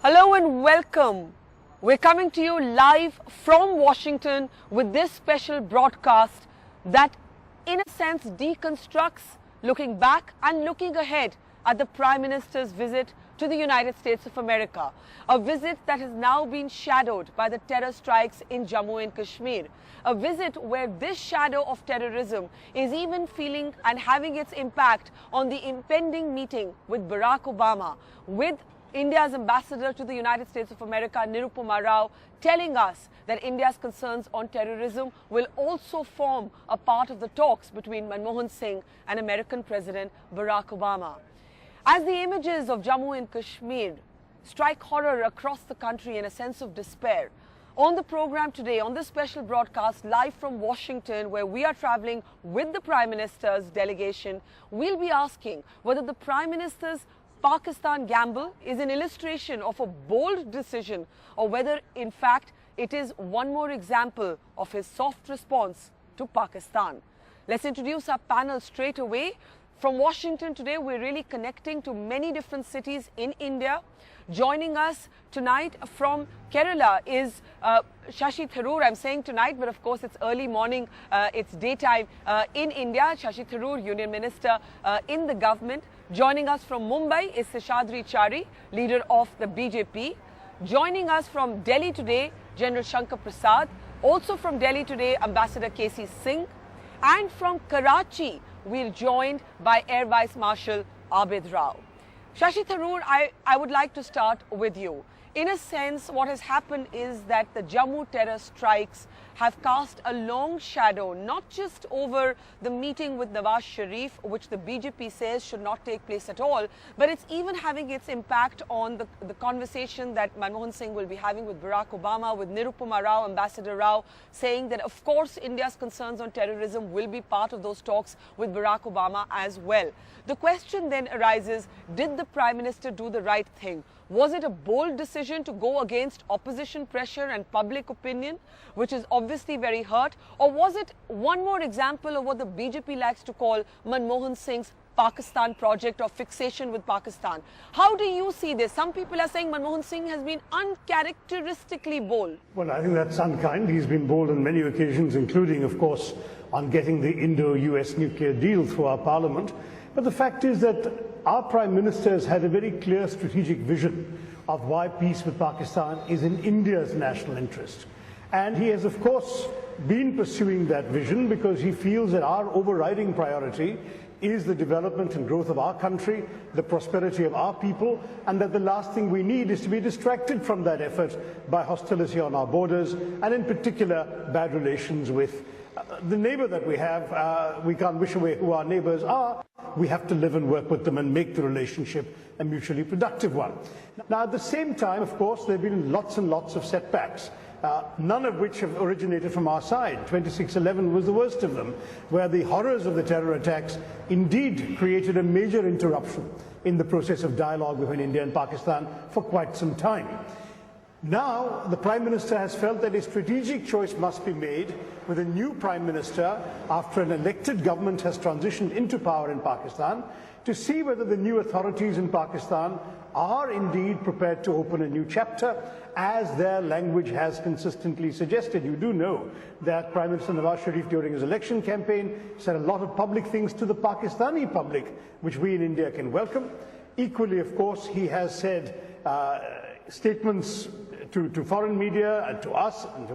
Hello and welcome. We're coming to you live from Washington with this special broadcast that in a sense deconstructs looking back and looking ahead at the Prime Minister's visit to the United States of America. A visit that has now been shadowed by the terror strikes in Jammu and Kashmir. A visit where this shadow of terrorism is even feeling and having its impact on the impending meeting with Barack Obama, with India's ambassador to the United States of America, Nirupama Rao, telling us that India's concerns on terrorism will also form a part of the talks between Manmohan Singh and American President Barack Obama. As the images of Jammu and Kashmir strike horror across the country in a sense of despair, on the program today, on this special broadcast live from Washington, where we are traveling with the Prime Minister's delegation, we'll be asking whether the Prime Minister's Pakistan gamble is an illustration of a bold decision or whether in fact it is one more example of his soft response to Pakistan. Let's introduce our panel straight away. From Washington today, we're really connecting to many different cities in India. Joining us tonight from Kerala is Shashi Tharoor. I'm saying tonight, but of course it's early morning, it's daytime in India. Shashi Tharoor, Union Minister in the government. Joining us from Mumbai is Seshadri Chari, leader of the BJP. Joining us from Delhi today, General Shankar Prasad. Also from Delhi today, Ambassador K.C. Singh. And from Karachi, we're joined by Air Vice Marshal Abid Rao. Shashi Tharoor, I would like to start with you. In a sense, what has happened is that the Jammu terror strikes have cast a long shadow, not just over the meeting with Nawaz Sharif, which the BJP says should not take place at all, but it's even having its impact on the conversation that Manmohan Singh will be having with Barack Obama, with Nirupama Rao, Ambassador Rao, saying that of course India's concerns on terrorism will be part of those talks with Barack Obama as well. The question then arises, did the Prime Minister do the right thing? Was it a bold decision to go against opposition pressure and public opinion, which is obviously very hurt? Or was it one more example of what the BJP likes to call Manmohan Singh's Pakistan project or fixation with Pakistan? How do you see this? Some people are saying Manmohan Singh has been uncharacteristically bold. Well, I think that's unkind. He's been bold on many occasions, including, of course, on getting the Indo-US nuclear deal through our parliament. But the fact is that our Prime Minister has had a very clear strategic vision of why peace with Pakistan is in India's national interest. And he has, of course, been pursuing that vision because he feels that our overriding priority is the development and growth of our country, the prosperity of our people, and that the last thing we need is to be distracted from that effort by hostility on our borders, and in particular, bad relations with the neighbor that we have. We can't wish away who our neighbors are. We have to live and work with them and make the relationship a mutually productive one. Now, at the same time, of course, there have been lots and lots of setbacks, none of which have originated from our side. 26/11 was the worst of them, where the horrors of the terror attacks indeed created a major interruption in the process of dialogue between India and Pakistan for quite some time. Now, the Prime Minister has felt that a strategic choice must be made with a new Prime Minister after an elected government has transitioned into power in Pakistan to see whether the new authorities in Pakistan are indeed prepared to open a new chapter, as their language has consistently suggested. You do know that Prime Minister Nawaz Sharif, during his election campaign, said a lot of public things to the Pakistani public, which we in India can welcome. Equally, of course, he has said statements to foreign media and to us and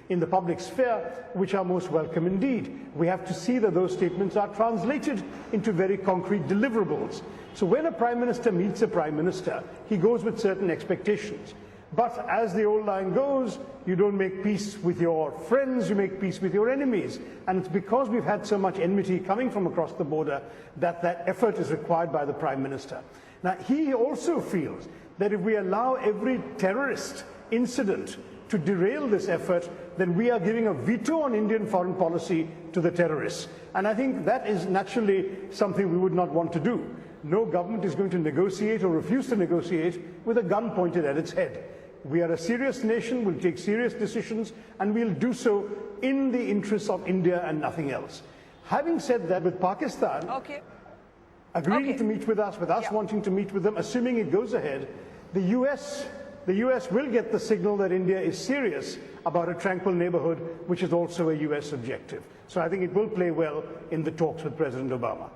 in the public sphere, which are most welcome indeed. We have to see that those statements are translated into very concrete deliverables. So when a Prime Minister meets a Prime Minister, he goes with certain expectations. But as the old line goes, you don't make peace with your friends, you make peace with your enemies. And it's because we've had so much enmity coming from across the border that that effort is required by the Prime Minister. Now, he also feels that if we allow every terrorist incident to derail this effort, then we are giving a veto on Indian foreign policy to the terrorists. And I think that is naturally something we would not want to do. No government is going to negotiate or refuse to negotiate with a gun pointed at its head. We are a serious nation, we'll take serious decisions, and we'll do so in the interests of India and nothing else. Having said that, with Pakistan agreeing to meet with us wanting to meet with them, assuming it goes ahead, the US will get the signal that India is serious about a tranquil neighborhood, which is also a US objective. So I think it will play well in the talks with President Obama.